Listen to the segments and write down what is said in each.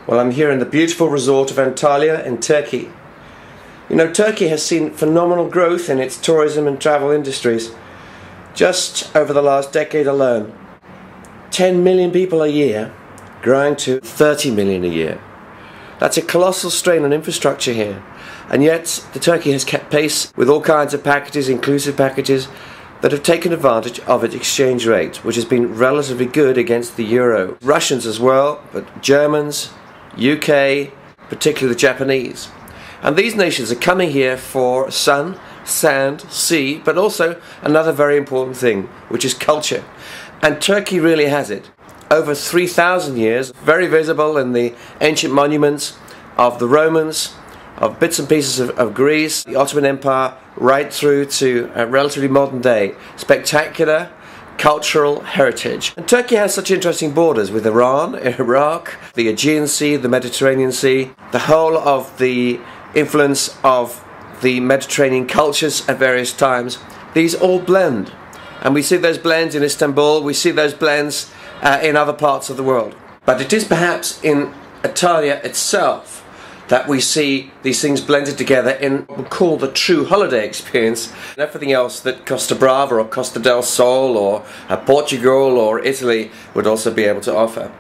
Well, I'm here in the beautiful resort of Antalya in Turkey. You know, Turkey has seen phenomenal growth in its tourism and travel industries. Just over the last decade alone, 10 million people a year, growing to 30 million a year. That's a colossal strain on infrastructure here. And yet, the Turkey has kept pace with all kinds of packages, inclusive packages, that have taken advantage of its exchange rate, which has been relatively good against the euro. Russians as well, but Germans, UK, particularly the Japanese. And these nations are coming here for sun, sand, sea, but also another very important thing, which is culture. And Turkey really has it. Over 3,000 years, very visible in the ancient monuments of the Romans, of bits and pieces of Greece, the Ottoman Empire, right through to relatively modern day. Spectacular cultural heritage. And Turkey has such interesting borders with Iran, Iraq, the Aegean Sea, the Mediterranean Sea, the whole of the influence of the Mediterranean cultures at various times. These all blend. And we see those blends in Istanbul, we see those blends in other parts of the world. But it is perhaps in Antalya itself that we see these things blended together in what we call the true holiday experience. And everything else that Costa Brava or Costa del Sol or Portugal or Italy would also be able to offer.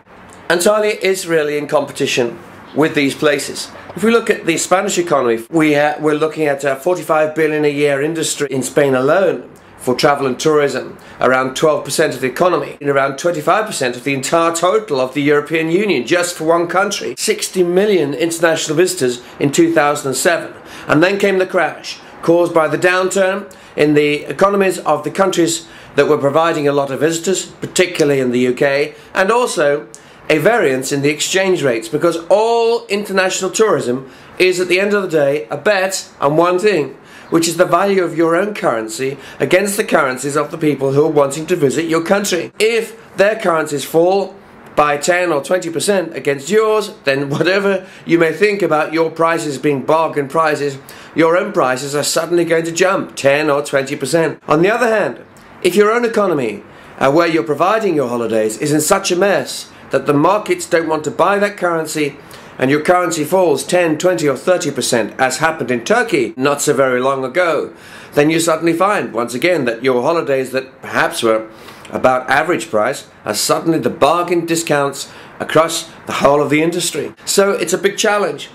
Antalya is really in competition with these places. If we look at the Spanish economy, we're looking at a 45 billion a year industry in Spain alone for travel and tourism, around 12% of the economy, and around 25% of the entire total of the European Union, just for one country. 60 million international visitors in 2007. And then came the crash, caused by the downturn in the economies of the countries that were providing a lot of visitors, particularly in the UK, and also a variance in the exchange rates, because all international tourism is, at the end of the day, a bet on one thing, which is the value of your own currency against the currencies of the people who are wanting to visit your country. If their currencies fall by 10 or 20% against yours, then whatever you may think about your prices being bargain prices, your own prices are suddenly going to jump 10 or 20%. On the other hand, if your own economy, where you're providing your holidays, is in such a mess that the markets don't want to buy that currency, and your currency falls 10, 20 or 30%, as happened in Turkey not so very long ago, then you suddenly find, once again, that your holidays that perhaps were about average price are suddenly the bargain discounts across the whole of the industry. So it's a big challenge.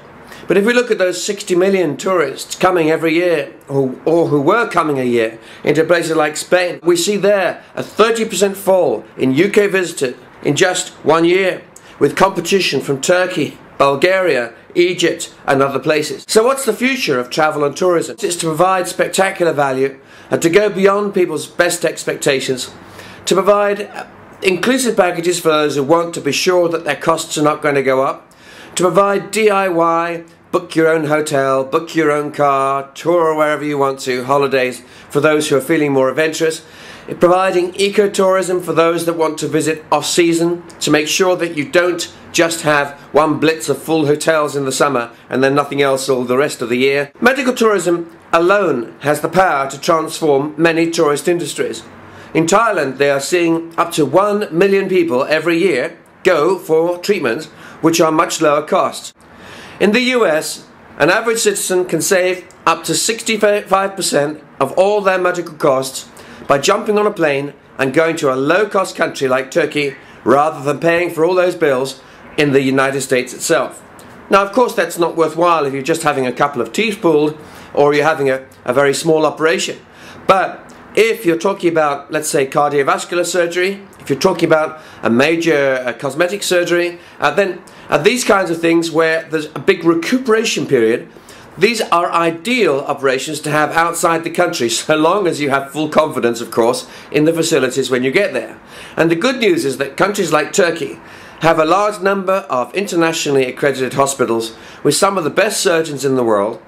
But if we look at those 60 million tourists coming every year, or who were coming a year, into places like Spain, we see there a 30% fall in UK visitors in just 1 year, with competition from Turkey, Bulgaria, Egypt and other places. So what's the future of travel and tourism? It's to provide spectacular value and to go beyond people's best expectations, to provide inclusive packages for those who want to be sure that their costs are not going to go up, to provide DIY, book your own hotel, book your own car, tour wherever you want to, holidays for those who are feeling more adventurous, providing ecotourism for those that want to visit off-season, to make sure that you don't just have one blitz of full hotels in the summer and then nothing else all the rest of the year. Medical tourism alone has the power to transform many tourist industries. In Thailand, they are seeing up to 1 million people every year go for treatments which are much lower cost. In the US, an average citizen can save up to 65% of all their medical costs by jumping on a plane and going to a low-cost country like Turkey rather than paying for all those bills in the United States itself. Now, of course, that's not worthwhile if you're just having a couple of teeth pulled or you're having a very small operation. But if you're talking about, let's say, cardiovascular surgery, if you're talking about a major cosmetic surgery, then these kinds of things where there's a big recuperation period, these are ideal operations to have outside the country, so long as you have full confidence, of course, in the facilities when you get there. And the good news is that countries like Turkey have a large number of internationally accredited hospitals with some of the best surgeons in the world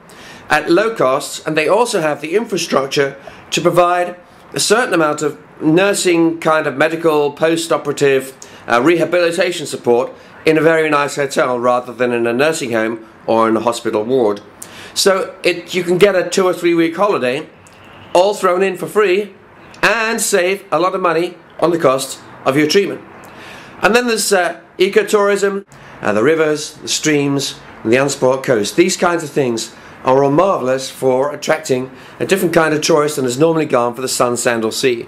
at low costs, and they also have the infrastructure to provide a certain amount of nursing kind of medical post-operative rehabilitation support in a very nice hotel rather than in a nursing home or in a hospital ward. So you can get a 2 or 3 week holiday all thrown in for free and save a lot of money on the cost of your treatment. And then there's ecotourism. the rivers, the streams, and the unspoilt coast. These kinds of things are all marvellous for attracting a different kind of tourist than has normally gone for the sun, sand or sea.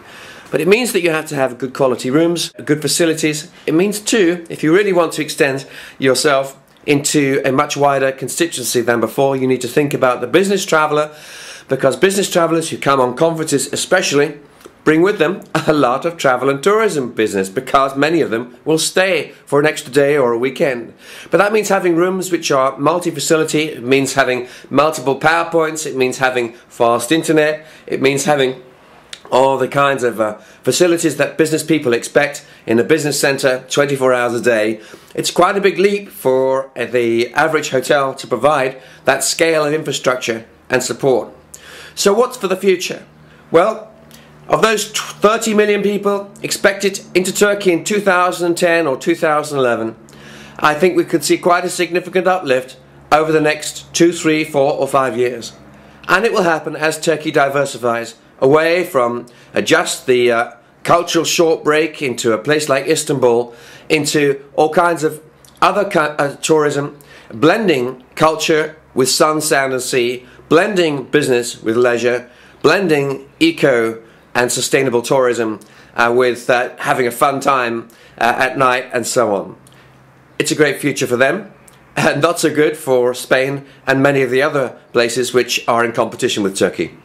But it means that you have to have good quality rooms, good facilities. It means too, if you really want to extend yourself into a much wider constituency than before, you need to think about the business traveller, because business travellers who come on conferences especially bring with them a lot of travel and tourism business, because many of them will stay for an extra day or a weekend. But that means having rooms which are multi-facility, it means having multiple PowerPoints, it means having fast internet, it means having all the kinds of facilities that business people expect in a business centre 24 hours a day. It's quite a big leap for the average hotel to provide that scale of infrastructure and support. So what's for the future? Well, of those 30 million people expected into Turkey in 2010 or 2011, I think we could see quite a significant uplift over the next 2, 3, 4 or 5 years. And it will happen as Turkey diversifies away from just the cultural short break into a place like Istanbul, into all kinds of other tourism, blending culture with sun, sand and sea, blending business with leisure, blending eco and sustainable tourism with having a fun time at night and so on. It's a great future for them, and not so good for Spain and many of the other places which are in competition with Turkey.